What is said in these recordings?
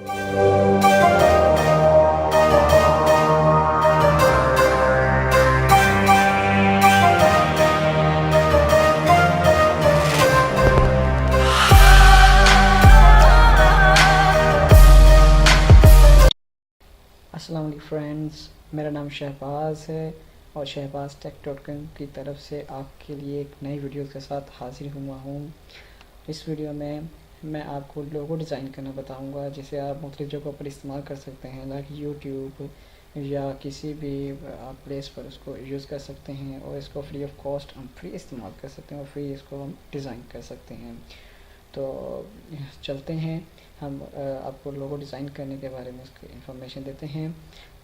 अस्सलाम वालेकुम फ्रेंड्स, मेरा नाम शहबाज़ है और शहबाज़ टेक डॉट कॉम की तरफ से आपके लिए एक नई वीडियो के साथ हाज़िर हुआ हूँ। इस वीडियो में मैं आपको लोगो डिज़ाइन करना बताऊँगा, जिसे आप मुख्तलिफ़ जगहों पर इस्तेमाल कर सकते हैं, लाइक यूट्यूब या किसी भी आप प्लेस पर उसको यूज़ कर सकते हैं और इसको फ्री ऑफ कॉस्ट हम फ्री इस्तेमाल कर सकते हैं और फ्री इसको हम डिज़ाइन कर सकते हैं। तो चलते हैं, हम आपको लोगो डिज़ाइन करने के बारे में उसकी इन्फॉर्मेशन देते हैं।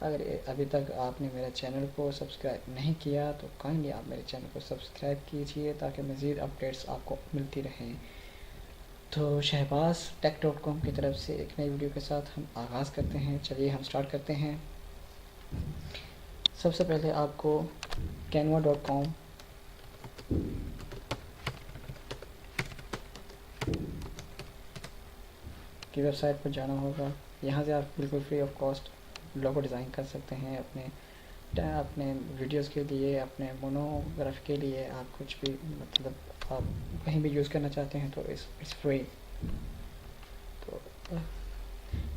अगर अभी तक आपने मेरे चैनल को सब्सक्राइब नहीं किया तो काइंडली आप मेरे चैनल को सब्सक्राइब कीजिए ताकि मज़ीद अपडेट्स आपको मिलती रहें। तो शहबाज टेक डॉट कॉम की तरफ से एक नई वीडियो के साथ हम आगाज़ करते हैं। चलिए हम स्टार्ट करते हैं। सबसे पहले आपको canva.com की वेबसाइट पर जाना होगा। यहाँ से आप बिल्कुल free of cost logo design कर सकते हैं अपने वीडियोस के लिए, अपने मोनोग्राफ के लिए। आप कुछ भी मतलब आप कहीं भी यूज़ करना चाहते हैं तो इस फ्री। तो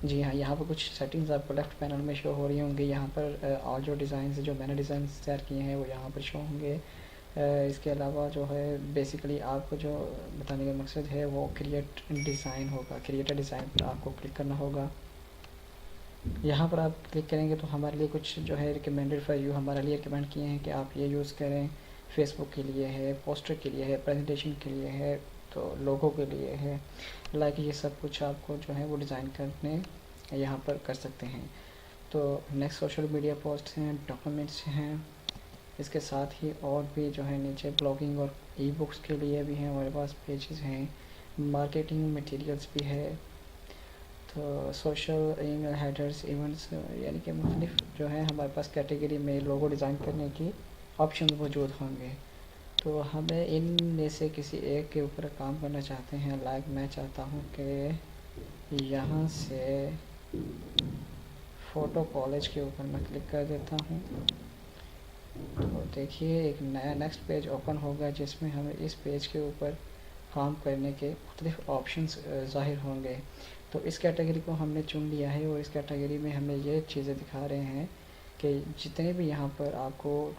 जी हाँ, यहाँ पर कुछ सेटिंग्स आपको लेफ़्ट पैनल में शो हो रही होंगी। यहाँ पर और जो डिज़ाइन जो मैंने डिज़ाइन तैयार किए हैं वो यहाँ पर शो होंगे। इसके अलावा जो है बेसिकली आपको जो बताने का मकसद है वो क्रिएट डिज़ाइन होगा। क्रिएटर डिज़ाइन पर आपको क्लिक करना होगा। यहाँ पर आप क्लिक करेंगे तो हमारे लिए कुछ जो है रिकमेंडेड फॉर यू, हमारे लिए रिकमेंड किए हैं कि आप ये यूज़ करें। फेसबुक के लिए है, पोस्टर के लिए है, प्रेजेंटेशन के लिए है, तो लोगों के लिए है, लाइक ये सब कुछ आपको जो है वो डिज़ाइन करने यहाँ पर कर सकते हैं। तो नेक्स्ट सोशल मीडिया पोस्ट हैं, डॉक्यूमेंट्स हैं। इसके साथ ही और भी जो है नीचे ब्लॉगिंग और ई बुक्स के लिए भी हैं हमारे पास पेजेस हैं। मार्केटिंग मटेरियल्स भी है। तो सोशल ईमेल हेडर्स इवेंट्स, यानी कि मुख्तलिफ जो है हमारे पास कैटेगरी में लोगो डिज़ाइन करने की ऑप्शन मौजूद होंगे। तो हमें इनमें से किसी एक के ऊपर काम करना चाहते हैं। लाइक मैं चाहता हूँ कि यहाँ से फ़ोटो कॉलेज के ऊपर मैं क्लिक कर देता हूँ। तो देखिए एक नया नेक्स्ट पेज ओपन होगा जिसमें हमें इस पेज के ऊपर काम करने के मुख्तलिफ ऑप्शंस ज़ाहिर होंगे। तो इस कैटेगरी को हमने चुन लिया है और इस कैटेगरी में हमें ये चीज़ें दिखा रहे हैं कि जितने भी यहाँ पर आपको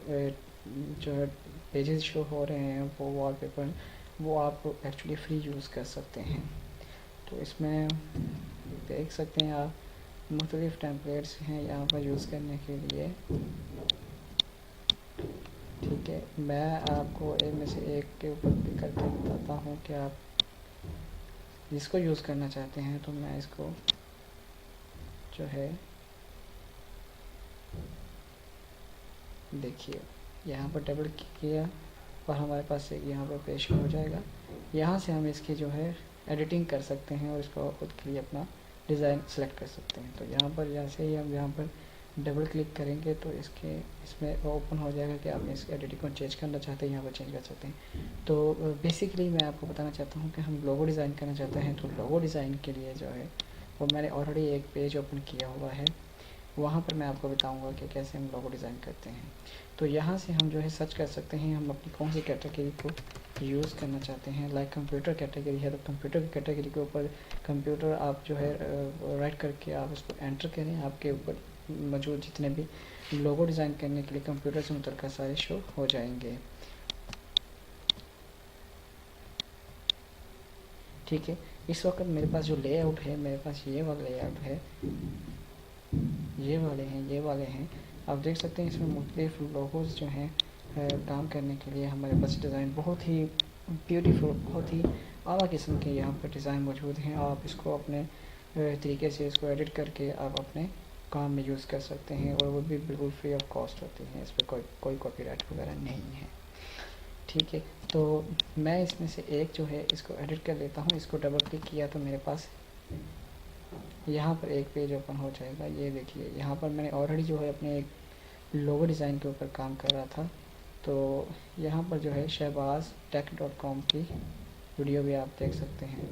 जो है पेजेस शो हो रहे हैं वो वॉलपेपर, वो आप एक्चुअली फ्री यूज़ कर सकते हैं। तो इसमें देख सकते हैं आप मुख्तलिफ टेम्पलेट्स हैं यहाँ पर यूज़ करने के लिए। ठीक है, मैं आपको इनमें से एक के ऊपर क्लिक करके बताता हूँ कि आप जिसको यूज़ करना चाहते हैं। तो मैं इसको जो है देखिए यहाँ पर डबल क्लिक किया और हमारे पास एक यहाँ पर पेज हो जाएगा। यहाँ से हम इसकी जो है एडिटिंग कर सकते हैं और इसको खुद के लिए अपना डिज़ाइन सेलेक्ट कर सकते हैं। तो यहाँ पर जैसे ही हम यहाँ पर डबल क्लिक करेंगे तो इसमें ओपन हो जाएगा कि आप इस एडिटिंग को चेंज करना चाहते हैं, यहाँ पर चेंज कर सकते हैं। तो बेसिकली मैं आपको बताना चाहता हूँ कि हम लोगो डिज़ाइन करना चाहते हैं। तो लोगो डिज़ाइन के लिए जो है वो मैंने ऑलरेडी एक पेज ओपन किया हुआ है, वहाँ पर मैं आपको बताऊँगा कि कैसे हम लोगो डिज़ाइन करते हैं। तो यहाँ से हम जो है सर्च कर सकते हैं हम अपनी कौन सी कैटेगरी को यूज़ करना चाहते हैं। लाइक कंप्यूटर कैटेगरी है तो कंप्यूटर की कैटेगरी के ऊपर कंप्यूटर आप जो है राइट करके आप उसको एंटर करें। आपके ऊपर मौजूद जितने भी लोगो डिज़ाइन करने के लिए कंप्यूटर से मुतल्लिक़ सारे शो हो जाएंगे। ठीक है, इस वक्त मेरे पास जो लेआउट है, मेरे पास ये वाला लेआउट है, ये वाले हैं। आप देख सकते हैं इसमें मुख्तलिफ लोगोज़ जो हैं काम करने के लिए हमारे पास डिज़ाइन बहुत ही ब्यूटीफुल, बहुत ही आला किस्म के यहाँ पर डिज़ाइन मौजूद हैं। आप इसको अपने तरीके से इसको एडिट करके आप अपने काम में यूज़ कर सकते हैं और वो भी बिल्कुल फ्री ऑफ कॉस्ट होती हैं। इस पर कोई कॉपीराइट वगैरह नहीं है। ठीक है, तो मैं इसमें से एक जो है इसको एडिट कर लेता हूँ। इसको डबल क्लिक किया तो मेरे पास यहाँ पर एक पेज ओपन हो जाएगा। ये देखिए यहाँ पर मैंने ऑलरेडी जो है अपने एक लोगो डिज़ाइन के ऊपर काम कर रहा था। तो यहाँ पर जो है शहबाज टेक डॉट कॉम की वीडियो भी आप देख सकते हैं।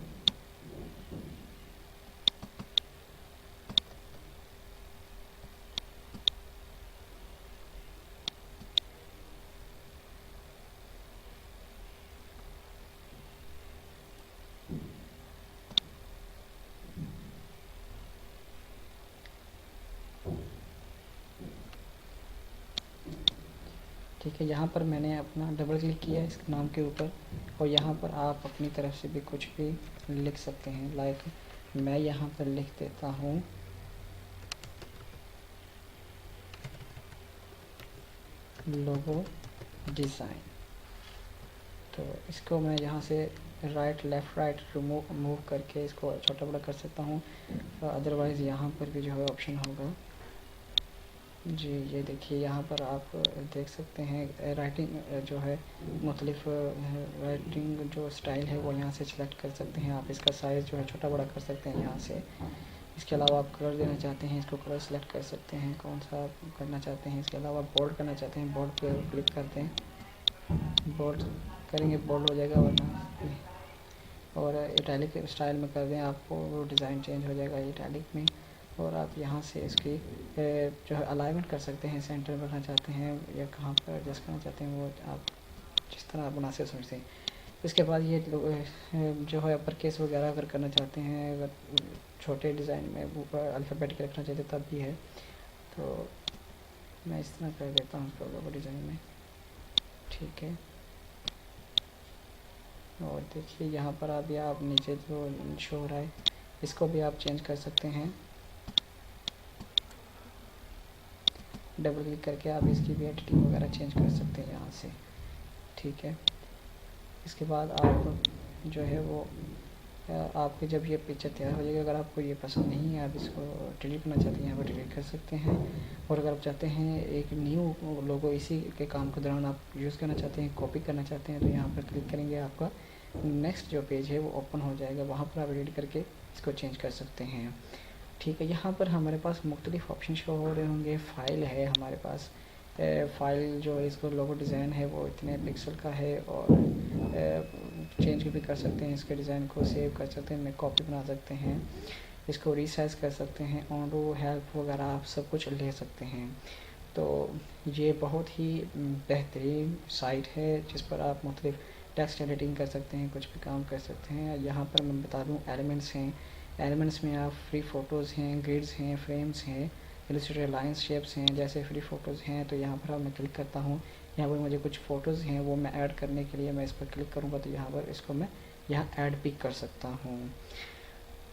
ठीक है, यहाँ पर मैंने अपना डबल क्लिक किया इस नाम के ऊपर, और यहाँ पर आप अपनी तरफ से भी कुछ भी लिख सकते हैं। लाइक मैं यहाँ पर लिख देता हूँ लोगो डिज़ाइन। तो इसको मैं यहाँ से लेफ़्ट राइट मूव करके इसको छोटा बड़ा कर सकता हूँ। अदरवाइज़ यहाँ पर भी जो है ऑप्शन होगा जी, ये देखिए यहाँ पर आप देख सकते हैं राइटिंग जो है मुख्तलिफ राइटिंग जो स्टाइल है वो यहाँ से सिलेक्ट कर सकते हैं। आप इसका साइज़ जो है छोटा बड़ा कर सकते हैं यहाँ से। इसके अलावा आप कलर देना चाहते हैं, इसको कलर सेलेक्ट कर सकते हैं कौन सा आप करना चाहते हैं। इसके अलावा बोल्ड करना चाहते हैं, बोल्ड पे क्लिक करते हैं, बोल्ड करेंगे बोल्ड हो जाएगा, वरना और इटैलिक स्टाइल में कर दें आपको वो डिज़ाइन चेंज हो जाएगा इटैलिक में। और आप यहाँ से इसकी जो है अलाइनमेंट कर सकते हैं, सेंटर बनाना चाहते हैं या कहाँ पर एडजस्ट करना चाहते हैं वो आप जिस तरह आप बना से समझते हैं। इसके बाद ये जो है अपर केस वगैरह अगर करना चाहते हैं, अगर छोटे डिज़ाइन में ऊपर अल्फ़ाबेटिक रखना चाहते तब भी है। तो मैं इस तरह कर देता हूँ उसको लोगो डिज़ाइन में, ठीक है। और देखिए यहाँ पर अभी आप नीचे जो शो हो रहा है इसको भी आप चेंज कर सकते हैं। डबल क्लिक करके आप इसकी भी एडिटिंग वगैरह चेंज कर सकते हैं यहाँ से, ठीक है। इसके बाद आप जो है वो आपकी जब ये पिक्चर तैयार हो जाएगी, अगर आपको ये पसंद नहीं है आप इसको डिलीट करना चाहते हैं यहाँ पर डिलीट कर सकते हैं। और अगर आप चाहते हैं एक न्यू लोगो इसी के काम के दौरान आप यूज़ करना चाहते हैं, कॉपी करना चाहते हैं, तो यहाँ पर क्लिक करेंगे, आपका नेक्स्ट जो पेज है वो ओपन हो जाएगा, वहाँ पर आप एडिट करके इसको चेंज कर सकते हैं, ठीक है। यहाँ पर हमारे पास मुख्तलिफ ऑप्शन शो हो रहे होंगे। फ़ाइल है हमारे पास, फ़ाइल जो है इसको लोगो डिज़ाइन है वो इतने पिक्सल का है, और चेंज भी कर सकते हैं इसके डिज़ाइन को, सेव कर सकते हैं, कॉपी बना सकते हैं, इसको रीसाइज कर सकते हैं, ऑनडू हेल्प वगैरह आप सब कुछ ले सकते हैं। तो ये बहुत ही बेहतरीन साइट है जिस पर आप मुख्तलिफ टेक्स्ट एडिटिंग कर सकते हैं, कुछ भी काम कर सकते हैं। यहाँ पर मैं बता दूँ एलिमेंट्स हैं, एलिमेंट्स में आप फ्री फ़ोटोज़ हैं, ग्रिड्स हैं, फ्रेम्स हैं, इलस्ट्रेटेड लाइन्स शेप्स हैं। जैसे फ्री फ़ोटोज़ हैं तो यहाँ पर मैं क्लिक करता हूँ, यहाँ पर मुझे कुछ फ़ोटोज़ हैं वो मैं ऐड करने के लिए मैं इस पर क्लिक करूँगा तो यहाँ पर इसको मैं यहाँ ऐड भी कर सकता हूँ,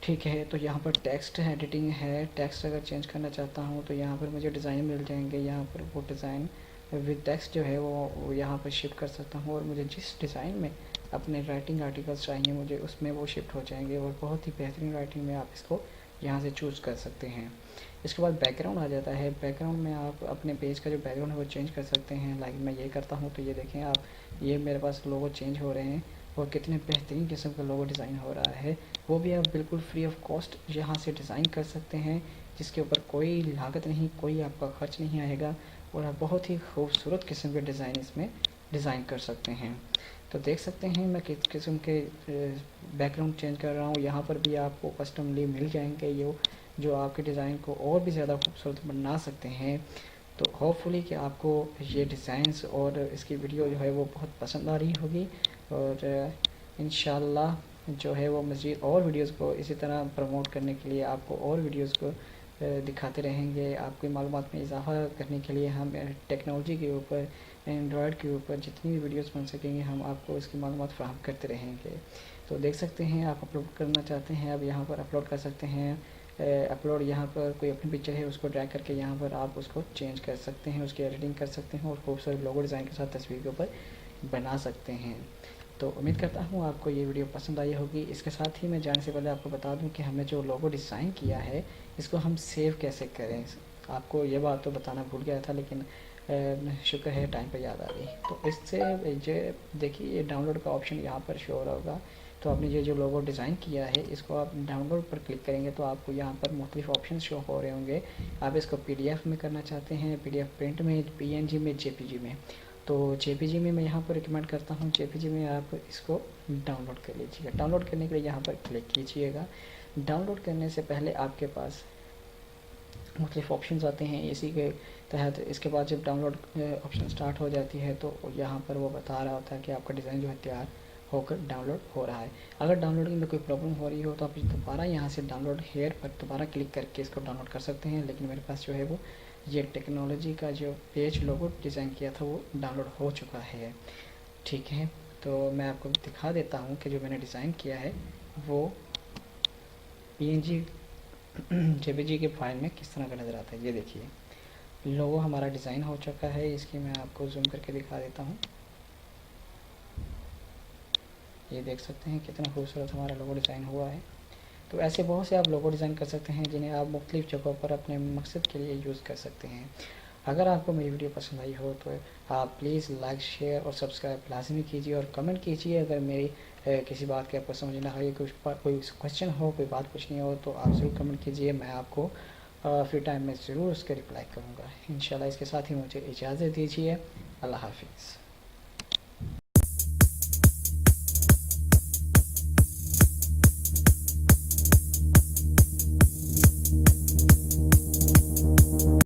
ठीक है। तो यहाँ पर टेक्स्ट एडिटिंग है, टेक्स्ट अगर चेंज करना चाहता हूँ तो यहाँ पर मुझे डिज़ाइन मिल जाएंगे, यहाँ पर वो डिज़ाइन विद टेक्स्ट जो है वो यहाँ पर शिफ्ट कर सकता हूँ, और मुझे जिस डिज़ाइन में अपने राइटिंग आर्टिकल्स चाहिए मुझे उसमें वो शिफ्ट हो जाएंगे, और बहुत ही बेहतरीन राइटिंग में आप इसको यहाँ से चूज़ कर सकते हैं। इसके बाद बैकग्राउंड आ जाता है। बैकग्राउंड में आप अपने पेज का जो बैकग्राउंड है वो चेंज कर सकते हैं। लाइक मैं ये करता हूँ तो ये देखें आप, ये मेरे पास लोगो चेंज हो रहे हैं और कितने बेहतरीन किस्म का लोगो डिज़ाइन हो रहा है। वो भी आप बिल्कुल फ्री ऑफ कॉस्ट यहाँ से डिज़ाइन कर सकते हैं, जिसके ऊपर कोई लागत नहीं, कोई आपका खर्च नहीं आएगा, और आप बहुत ही खूबसूरत किस्म के डिज़ाइन इसमें डिज़ाइन कर सकते हैं। तो देख सकते हैं मैं किस किस्म के बैकग्राउंड चेंज कर रहा हूँ। यहाँ पर भी आपको कस्टमली मिल जाएंगे ये जो आपके डिज़ाइन को और भी ज़्यादा खूबसूरत बना सकते हैं। तो होपफुली कि आपको ये डिज़ाइंस और इसकी वीडियो जो है वो बहुत पसंद आ रही होगी, और इंशाल्लाह जो है वो मज़ीद और वीडियोस को इसी तरह प्रमोट करने के लिए आपको और वीडियोस को दिखाते रहेंगे। आपकी मालूमात में इजाफ़ा करने के लिए हम टेक्नोलॉजी के ऊपर, एंड्रॉयड के ऊपर जितनी भी वीडियोस बन सकेंगे हम आपको इसकी मालूमात फ़राहम करते रहेंगे। तो देख सकते हैं आप अपलोड करना चाहते हैं, अब यहाँ पर अपलोड कर सकते हैं। अपलोड यहाँ पर कोई अपनी पिक्चर है उसको ड्रैग करके यहाँ पर आप उसको चेंज कर सकते हैं, उसकी एडिटिंग कर सकते हैं, और खूबसूरत लोगो डिज़ाइन के साथ तस्वीर के ऊपर बना सकते हैं। तो उम्मीद करता हूँ आपको ये वीडियो पसंद आई होगी। इसके साथ ही मैं जाने से पहले आपको बता दूँ कि हमने जो लोगो डिज़ाइन किया है इसको हम सेव कैसे करें। आपको ये बात तो बताना भूल गया था, लेकिन शुक्र है टाइम पर याद आ गई। तो इससे ये देखिए ये डाउनलोड का ऑप्शन यहाँ पर शो हो रहा होगा। तो आपने ये जो लोगो डिज़ाइन किया है इसको आप डाउनलोड पर क्लिक करेंगे तो आपको यहाँ पर मुख्तलिफ ऑप्शन शो हो रहे होंगे। आप इसको PDF में करना चाहते हैं, PDF प्रिंट में, PNG में, JPG में। तो JPG में मैं यहाँ पर रिकमेंड करता हूँ, JPG में आप इसको डाउनलोड कर लीजिएगा। डाउनलोड करने के लिए यहाँ पर क्लिक कीजिएगा। डाउनलोड करने से पहले आपके पास मुख्तलिफ ऑप्शंस आते हैं इसी के तहत। इसके बाद जब डाउनलोड ऑप्शन स्टार्ट हो जाती है तो यहाँ पर वो बता रहा होता है कि आपका डिज़ाइन जो है तैयार होकर डाउनलोड हो रहा है। अगर डाउनलोडिंग में कोई प्रॉब्लम हो रही हो तो आप दोबारा यहाँ से डाउनलोड हेयर पर दोबारा क्लिक करके इसको डाउनलोड कर सकते हैं, लेकिन मेरे पास जो है वो ये टेक्नोलॉजी का जो पेज लोगो डिज़ाइन किया था वो डाउनलोड हो चुका है। ठीक है, तो मैं आपको दिखा देता हूँ कि जो मैंने डिज़ाइन किया है वो PNG JPG के फाइल में किस तरह का नज़र आता है। ये देखिए लोगो हमारा डिज़ाइन हो चुका है, इसकी मैं आपको जूम करके दिखा देता हूँ। ये देख सकते हैं कितना खूबसूरत हमारा लोगो डिज़ाइन हुआ है। तो ऐसे बहुत से आप लोगो डिज़ाइन कर सकते हैं जिन्हें आप मुख्तलिफ़ जगहों पर अपने मकसद के लिए यूज़ कर सकते हैं। अगर आपको मेरी वीडियो पसंद आई हो तो आप प्लीज़ लाइक, शेयर और सब्सक्राइब लाजमी कीजिए और कमेंट कीजिए। अगर मेरी किसी बात के आपको समझ ना हो, कोई क्वेश्चन हो, कोई बात पूछनी हो तो आप ज़रूर कमेंट कीजिए। मैं आपको फ्री टाइम में ज़रूर उसके रिप्लाई करूँगा इंशाल्लाह। इसके साथ ही मुझे इजाज़त दीजिए। अल्लाह हाफिज़।